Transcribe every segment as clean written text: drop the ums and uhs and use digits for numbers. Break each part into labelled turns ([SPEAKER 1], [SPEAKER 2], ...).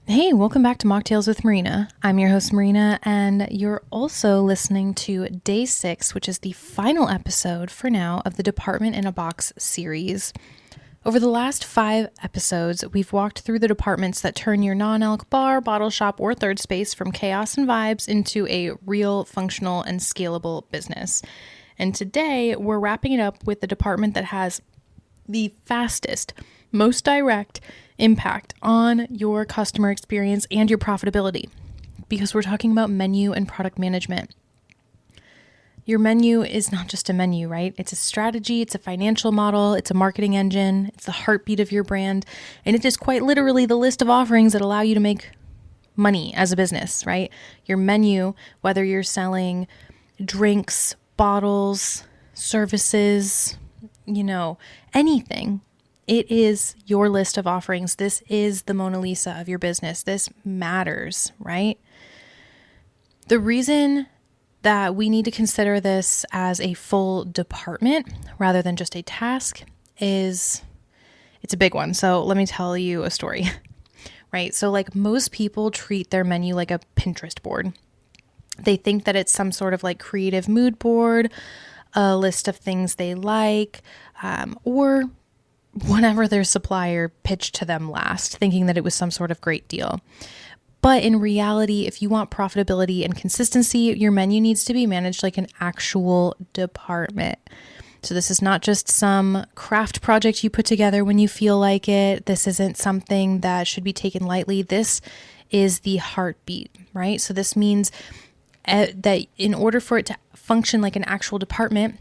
[SPEAKER 1] Hey, welcome back to Mocktails with Marina. I'm your host, Marina, and you're also listening to Day 6, which is the final episode for now of the Department in a Box series. Over the last 5 episodes, we've walked through the departments that turn your non-alc bar, bottle shop, or third space from chaos and vibes into a real, functional, and scalable business. And today, we're wrapping it up with the department that has the fastest, most direct impact on your customer experience and your profitability, because we're talking about menu and product management. Your menu is not just a menu, right? It's a strategy, it's a financial model, it's a marketing engine, it's the heartbeat of your brand, and it is quite literally the list of offerings that allow you to make money as a business, right? Your menu, whether you're selling drinks, bottles, services, anything, it is your list of offerings. This is the Mona Lisa of your business. This matters, right? The reason that we need to consider this as a full department rather than just a task is it's a big one. So let me tell you a story, right? So like most people treat their menu like a Pinterest board. They think that it's some sort of like creative mood board, a list of things they like, or whatever their supplier pitched to them last, thinking that it was some sort of great deal. But in reality, if you want profitability and consistency, your menu needs to be managed like an actual department. So this is not just some craft project you put together when you feel like it. This isn't something that should be taken lightly. This is the heartbeat, right? So this means that in order for it to function like an actual department,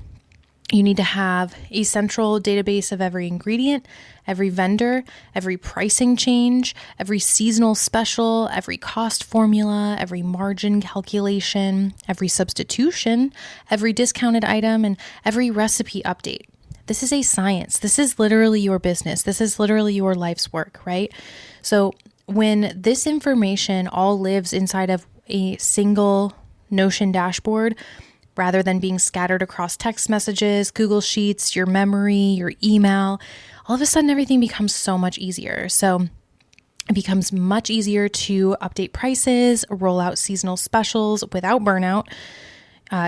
[SPEAKER 1] you need to have a central database of every ingredient, every vendor, every pricing change, every seasonal special, every cost formula, every margin calculation, every substitution, every discounted item, and every recipe update. This is a science. This is literally your business. This is literally your life's work, right? So when this information all lives inside of a single Notion dashboard, rather than being scattered across text messages, Google Sheets, your memory, your email, all of a sudden everything becomes so much easier. So it becomes much easier to update prices, roll out seasonal specials without burnout,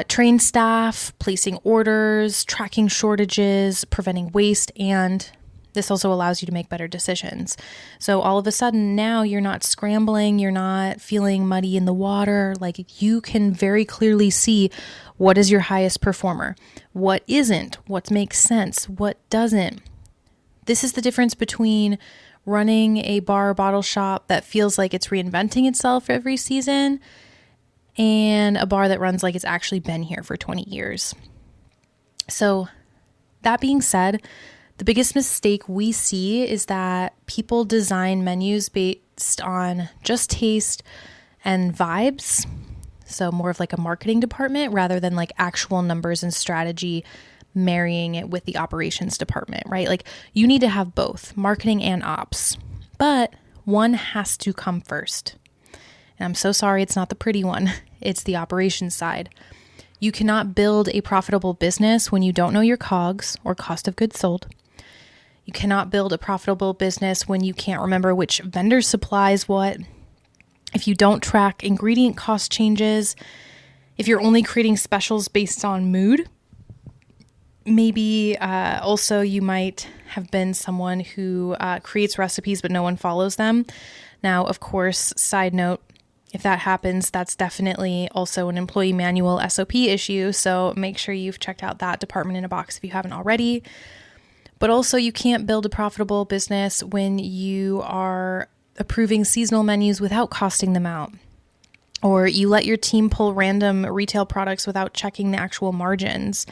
[SPEAKER 1] train staff, placing orders, tracking shortages, preventing waste, and this also allows you to make better decisions. So all of a sudden now you're not scrambling, you're not feeling muddy in the water. Like you can very clearly see what is your highest performer, what isn't, what makes sense, what doesn't. This is the difference between running a bar or bottle shop that feels like it's reinventing itself every season and a bar that runs like it's actually been here for 20 years. So that being said, the biggest mistake we see is that people design menus based on just taste and vibes. So more of like a marketing department rather than like actual numbers and strategy marrying it with the operations department, right? Like you need to have both marketing and ops, but one has to come first. And I'm so sorry, it's not the pretty one. It's the operations side. You cannot build a profitable business when you don't know your COGS or cost of goods sold. You cannot build a profitable business when you can't remember which vendor supplies what. If you don't track ingredient cost changes, if you're only creating specials based on mood, maybe also you might have been someone who creates recipes but no one follows them. Now, of course, side note, if that happens, that's definitely also an employee manual SOP issue. So make sure you've checked out that department in a box if you haven't already. But also you can't build a profitable business when you are approving seasonal menus without costing them out. Or you let your team pull random retail products without checking the actual margins.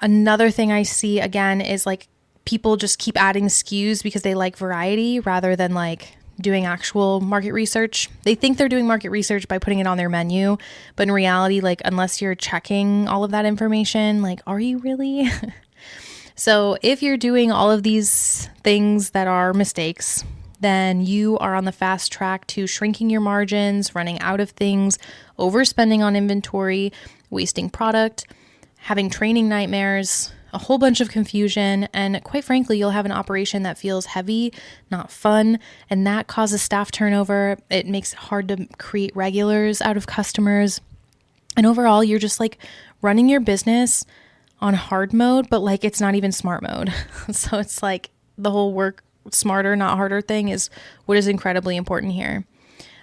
[SPEAKER 1] Another thing I see again is like people just keep adding SKUs because they like variety rather than like doing actual market research. They think they're doing market research by putting it on their menu, but in reality, like unless you're checking all of that information, like are you really? So if you're doing all of these things that are mistakes, then you are on the fast track to shrinking your margins, running out of things, overspending on inventory, wasting product, having training nightmares, a whole bunch of confusion, and quite frankly, you'll have an operation that feels heavy, not fun, and that causes staff turnover. It makes it hard to create regulars out of customers. And overall, you're just like running your business on hard mode, but like it's not even smart mode. So it's like the whole work smarter, not harder thing is what is incredibly important here.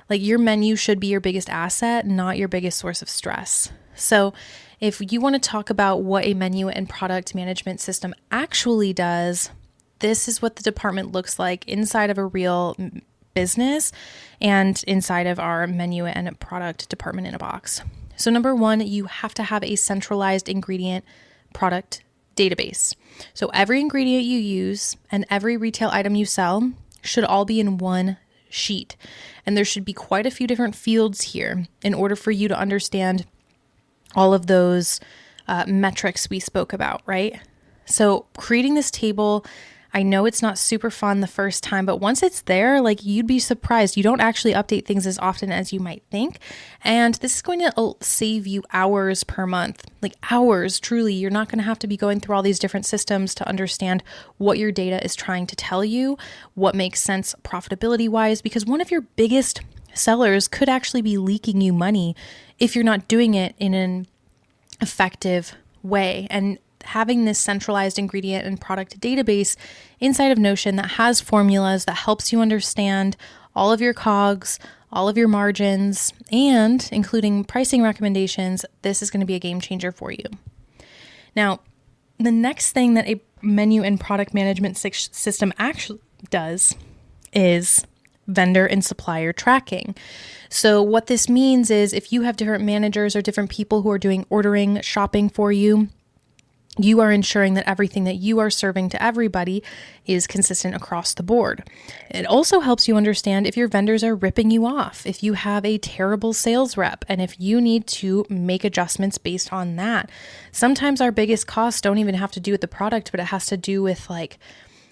[SPEAKER 1] Like your menu should be your biggest asset, not your biggest source of stress. So if you want to talk about what a menu and product management system actually does, this is what the department looks like inside of a real business and inside of our menu and product department in a box. So number one, you have to have a centralized ingredient product database. So every ingredient you use and every retail item you sell should all be in one sheet. And there should be quite a few different fields here in order for you to understand all of those metrics we spoke about, right? So creating this table, I know it's not super fun the first time, but once it's there, like you'd be surprised. You don't actually update things as often as you might think. And this is going to save you hours per month, like hours, truly. You're not going to have to be going through all these different systems to understand what your data is trying to tell you, what makes sense profitability wise, because one of your biggest sellers could actually be leaking you money if you're not doing it in an effective way. And having this centralized ingredient and product database inside of Notion that has formulas that helps you understand all of your COGS, all of your margins, and including pricing recommendations, this is going to be a game changer for you. Now, the next thing that a menu and product management system actually does is vendor and supplier tracking. So what this means is if you have different managers or different people who are doing ordering, shopping for you, you are ensuring that everything that you are serving to everybody is consistent across the board. It also helps you understand if your vendors are ripping you off, if you have a terrible sales rep, and if you need to make adjustments based on that. Sometimes our biggest costs don't even have to do with the product, but it has to do with like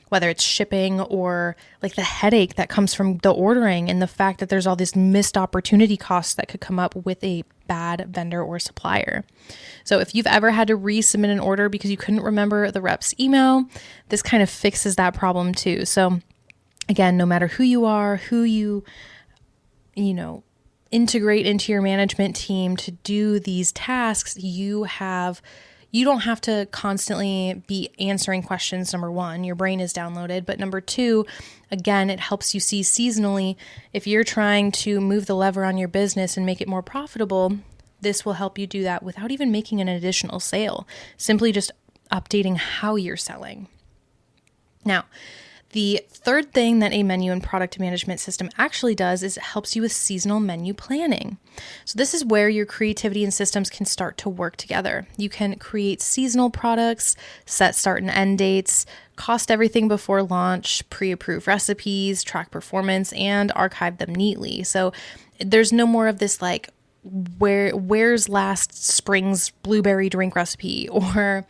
[SPEAKER 1] whether it's shipping or like the headache that comes from the ordering and the fact that there's all these missed opportunity costs that could come up with a bad vendor or supplier. So if you've ever had to resubmit an order because you couldn't remember the rep's email, this kind of fixes that problem too. So again, no matter who you are, who you integrate into your management team to do these tasks, you don't have to constantly be answering questions, number one. Your brain is downloaded. But number two, again, it helps you see seasonally. If you're trying to move the lever on your business and make it more profitable, this will help you do that without even making an additional sale, simply just updating how you're selling. Now, the third thing that a menu and product management system actually does is it helps you with seasonal menu planning. So this is where your creativity and systems can start to work together. You can create seasonal products, set start and end dates, cost everything before launch, pre-approve recipes, track performance, and archive them neatly. So there's no more of this like, where's last spring's blueberry drink recipe, or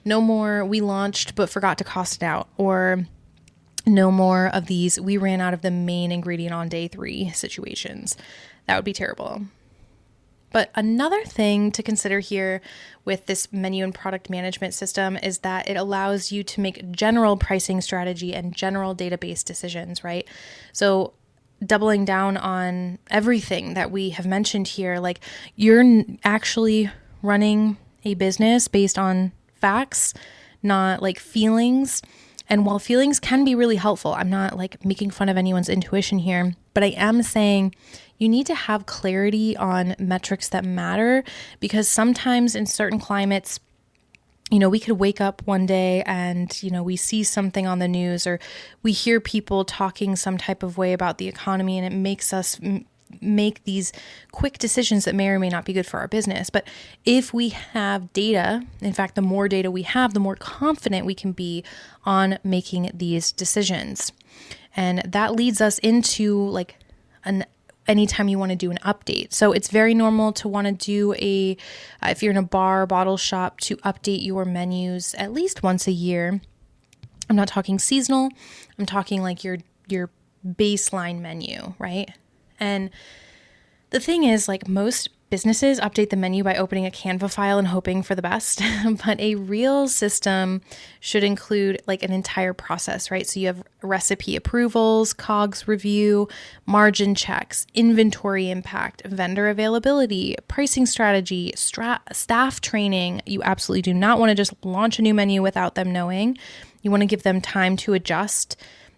[SPEAKER 1] no more we launched but forgot to cost it out, or no more of these we ran out of the main ingredient on day 3 situations. That would be terrible. But another thing to consider here with this menu and product management system is that it allows you to make general pricing strategy and general database decisions, right? So doubling down on everything that we have mentioned here, like you're actually running a business based on facts, not like feelings. And while feelings can be really helpful, I'm not like making fun of anyone's intuition here, but I am saying you need to have clarity on metrics that matter, because sometimes in certain climates, we could wake up one day and, we see something on the news or we hear people talking some type of way about the economy, and it makes us make these quick decisions that may or may not be good for our business. But if we have data, in fact, the more data we have, the more confident we can be on making these decisions. And that leads us into like anytime you want to do an update. So it's very normal to want to do if you're in a bar, bottle shop, to update your menus at least once a year. I'm not talking seasonal. I'm talking like your baseline menu, right? And the thing is, like most businesses update the menu by opening a Canva file and hoping for the best, but a real system should include like an entire process, right? So you have recipe approvals, COGS review, margin checks, inventory impact, vendor availability, pricing strategy, staff training. You absolutely do not want to just launch a new menu without them knowing. You want to give them time to adjust.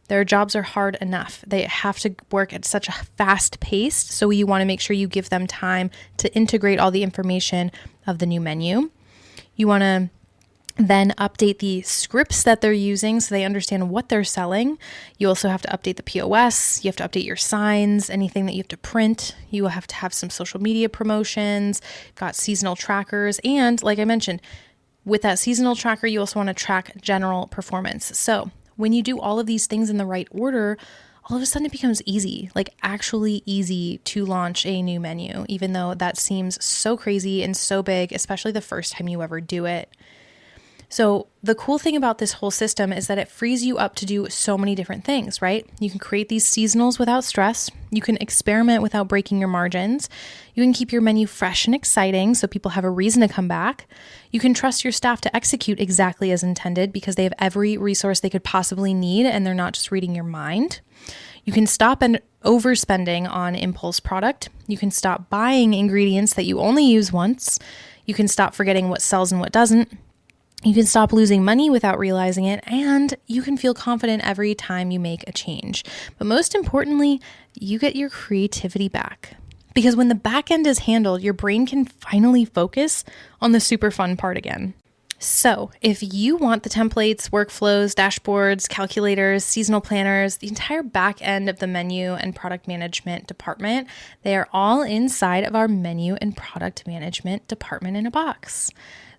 [SPEAKER 1] Their jobs are hard enough. They have to work at such a fast pace. So you want to make sure you give them time to integrate all the information of the new menu. You want to then update the scripts that they're using so they understand what they're selling. You also have to update the POS. You have to update your signs, anything that you have to print. You will have to have some social media promotions, got seasonal trackers. And like I mentioned, with that seasonal tracker, you also want to track general performance. So when you do all of these things in the right order, all of a sudden it becomes easy, like actually easy to launch a new menu, even though that seems so crazy and so big, especially the first time you ever do it. So the cool thing about this whole system is that it frees you up to do so many different things, right? You can create these seasonals without stress. You can experiment without breaking your margins. You can keep your menu fresh and exciting so people have a reason to come back. You can trust your staff to execute exactly as intended because they have every resource they could possibly need and they're not just reading your mind. You can stop overspending on impulse product. You can stop buying ingredients that you only use once. You can stop forgetting what sells and what doesn't. You can stop losing money without realizing it, and you can feel confident every time you make a change. But most importantly, you get your creativity back. Because when the back end is handled, your brain can finally focus on the super fun part again. So if you want the templates, workflows, dashboards, calculators, seasonal planners, the entire back end of the menu and product management department, they are all inside of our menu and product management department in a box.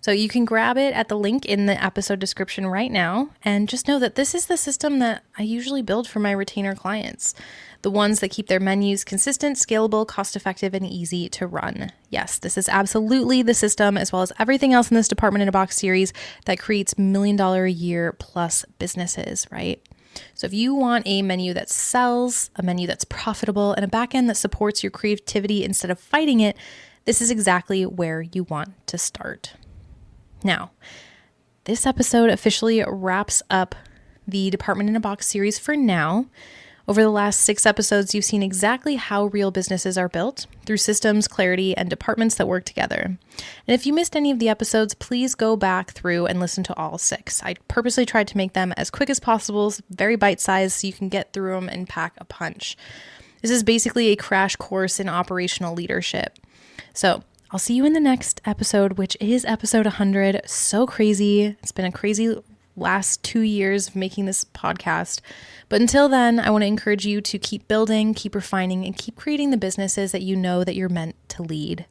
[SPEAKER 1] So you can grab it at the link in the episode description right now. And just know that this is the system that I usually build for my retainer clients. The ones that keep their menus consistent, scalable, cost-effective, and easy to run. Yes, this is absolutely the system, as well as everything else in this Department in a Box series that creates $1 million a year plus businesses, right? So if you want a menu that sells, a menu that's profitable, and a backend that supports your creativity instead of fighting it, this is exactly where you want to start. Now, this episode officially wraps up the Department in a Box series for now. Over the last 6 episodes, you've seen exactly how real businesses are built through systems, clarity, and departments that work together. And if you missed any of the episodes, please go back through and listen to all 6. I purposely tried to make them as quick as possible, very bite-sized, so you can get through them and pack a punch. This is basically a crash course in operational leadership. So I'll see you in the next episode, which is episode 100. So crazy. It's been a crazy last 2 years of making this podcast. But until then, I want to encourage you to keep building, keep refining, and keep creating the businesses that you know that you're meant to lead.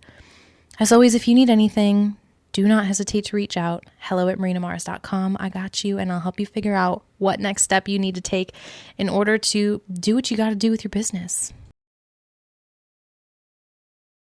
[SPEAKER 1] As always, if you need anything, do not hesitate to reach out. hello@marinamars.com. I got you, and I'll help you figure out what next step you need to take in order to do what you got to do with your business.